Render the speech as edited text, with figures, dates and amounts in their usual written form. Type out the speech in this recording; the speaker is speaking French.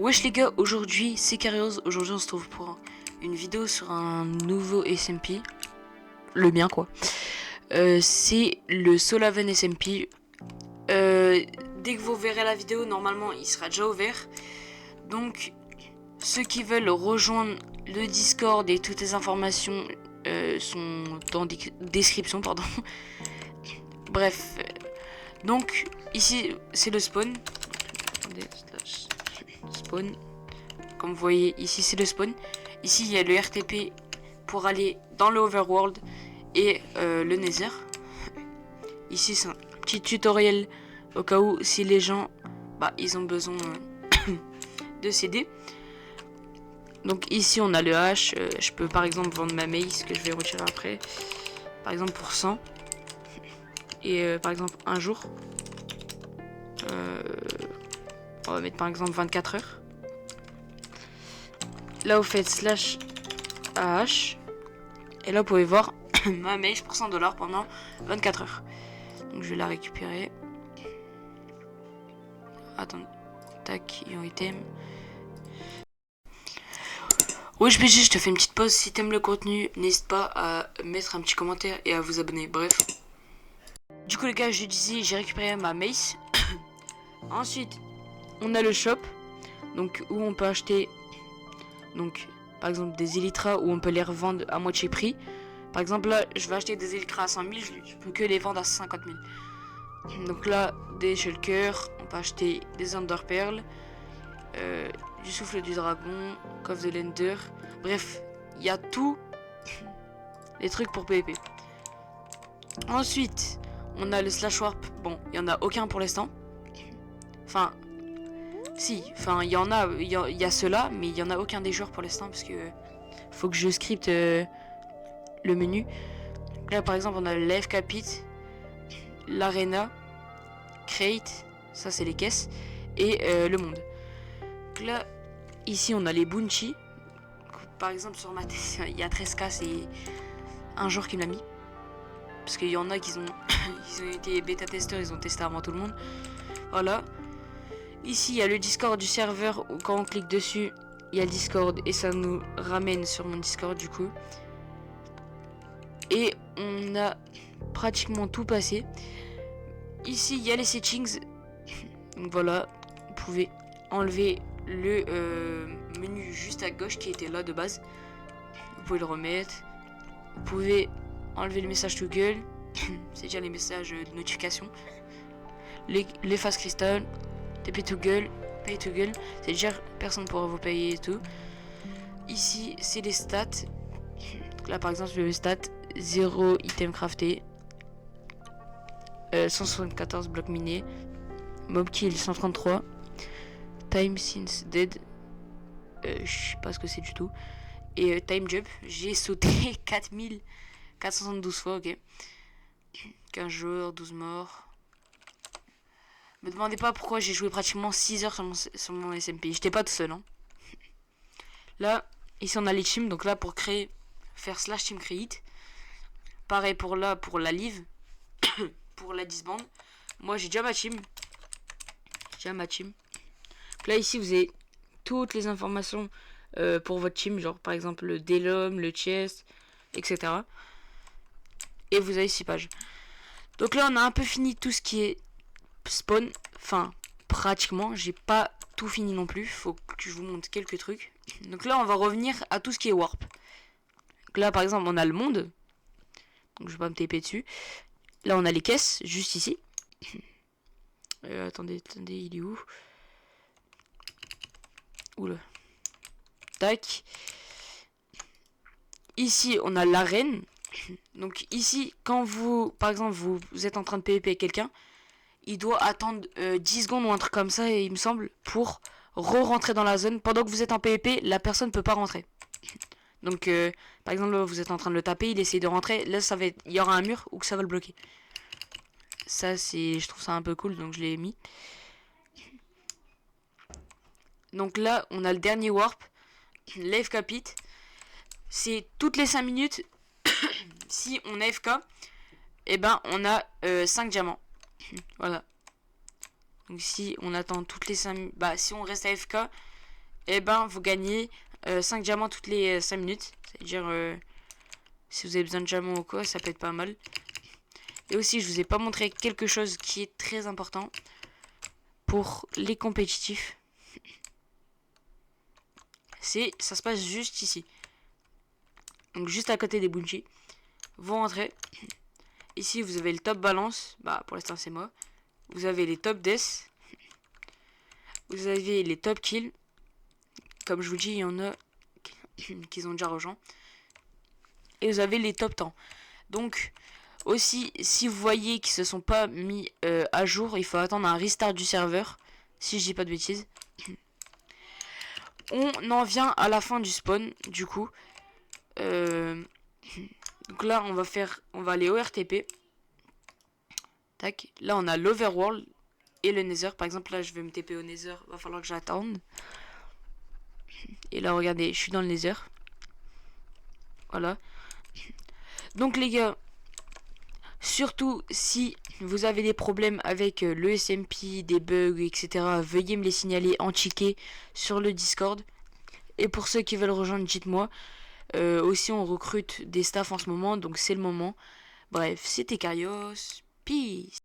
Wesh les gars, aujourd'hui c'est Carios. Aujourd'hui on se trouve pour une vidéo sur un nouveau SMP. Le mien quoi. C'est le Solaven SMP. Dès que vous verrez la vidéo, normalement il sera déjà ouvert. Donc ceux qui veulent rejoindre le Discord et toutes les informations sont dans la description, pardon. Bref, donc ici c'est le spawn. Attendez, spawn. Comme vous voyez, ici c'est le spawn. Ici il y a le RTP pour aller dans le overworld et le nether. Ici c'est un petit tutoriel au cas où si les gens ils ont besoin de s'aider. Donc ici on a le hash. Je peux par exemple vendre ma mace que je vais retirer après. Par exemple pour 100. Et par exemple un jour. On va mettre par exemple 24 heures. Là vous faites slash AH. Et là vous pouvez voir ma mace pour 100$ pendant 24 heures. Donc je vais la récupérer. Attends. Tac, item. Oui, je te fais une petite pause. Si t'aimes le contenu, n'hésite pas à mettre un petit commentaire et à vous abonner. Bref. Du coup les gars, je disais, j'ai récupéré ma mace. Ensuite, on a le shop. Donc où on peut acheter donc par exemple des élytras où on peut les revendre à moitié prix. Par exemple là, je vais acheter des élytras à 100 000, je peux que les vendre à 50 000. Donc là, des shulkers, on peut acheter des underpearls, du souffle du dragon, coffre de l'ender. Bref, il y a tout les trucs pour PvP. Ensuite, on a le slash warp. Bon, il y en a aucun pour l'instant. Enfin, si, enfin, il y a ceux-là, mais il y en a aucun des joueurs pour l'instant parce que faut que je scripte le menu. Là, par exemple, on a l'AFK Pit, l'Arena, Crate, ça c'est les caisses, et le monde. Donc là, ici, on a les Bounty. Par exemple, sur ma tête, il y a 13K, c'est un joueur qui me l'a mis. Parce qu'il y en a qui ont, ils ont été bêta-testeurs, ils ont testé avant tout le monde. Voilà. Ici, il y a le Discord du serveur où quand on clique dessus, il y a le Discord et ça nous ramène sur mon Discord du coup. Et on a pratiquement tout passé. Ici, il y a les settings. Donc voilà, vous pouvez enlever le menu juste à gauche qui était là de base. Vous pouvez le remettre. Vous pouvez enlever le message to Google. C'est déjà les messages de notification. Les phases cristal. TP to Google, Pay to Google, c'est déjà personne pourra vous payer et tout. Ici, c'est les stats. Donc là, par exemple, le stat 0 item crafté, 174 blocs minés, mob kill 133, time since dead, je sais pas ce que c'est du tout, et time jump, j'ai sauté 4472 fois, ok. 15 joueurs, 12 morts. Me demandez pas pourquoi j'ai joué pratiquement 6 heures sur mon SMP. J'étais pas tout seul. Hein. Là, ici on a les teams. Donc là, pour faire slash team create. Pareil pour là, pour la live. Pour la disband. Moi, j'ai déjà ma team. Donc là, ici, vous avez toutes les informations pour votre team. Genre, par exemple, le Delom, le chest, etc. Et vous avez 6 pages. Donc là, on a un peu fini tout ce qui est spawn, enfin pratiquement, j'ai pas tout fini non plus, faut que je vous montre quelques trucs. Donc là on va revenir à tout ce qui est warp. Donc là par exemple on a le monde, donc je vais pas me taper dessus. Là on a les caisses, juste ici. Attendez, il est où? Oula. Tac. Ici on a l'arène. Donc ici quand vous, par exemple vous êtes en train de PvP quelqu'un, il doit attendre 10 secondes ou un truc comme ça, il me semble, pour re-rentrer dans la zone. Pendant que vous êtes en PvP, la personne ne peut pas rentrer. Donc, par exemple, là, vous êtes en train de le taper, il essaie de rentrer. Là, il y aura un mur ou que ça va le bloquer. Ça, je trouve ça un peu cool, donc je l'ai mis. Donc là, on a le dernier warp, l'AFK Pit. C'est toutes les 5 minutes, si on AFK, et ben on a 5 diamants. Voilà. Donc si on attend toutes les 5 minutes, si on reste AFK, et ben vous gagnez 5 diamants toutes les 5 minutes. C'est-à-dire si vous avez besoin de diamants ou quoi, ça peut être pas mal. Et aussi, je vous ai pas montré quelque chose qui est très important pour les compétitifs. Ça se passe juste ici. Donc juste à côté des bounties. Vous rentrez. Ici, vous avez le top balance. Bah, pour l'instant, c'est moi. Vous avez les top death. Vous avez les top kills. Comme je vous dis, il y en a qui ont déjà rejoint. Et vous avez les top temps. Donc, aussi, si vous voyez qu'ils se sont pas mis à jour, il faut attendre un restart du serveur. Si je dis pas de bêtises. On en vient à la fin du spawn, du coup. Donc là, on va aller au RTP. Tac. Là, on a l'Overworld et le Nether. Par exemple, là, je vais me TP au Nether. Va falloir que j'attende. Et là, regardez, je suis dans le Nether. Voilà. Donc, les gars, surtout si vous avez des problèmes avec le SMP, des bugs, etc., veuillez me les signaler en ticket sur le Discord. Et pour ceux qui veulent rejoindre, dites-moi. Aussi, on recrute des staffs en ce moment, donc c'est le moment. Bref, c'était Karios. Peace.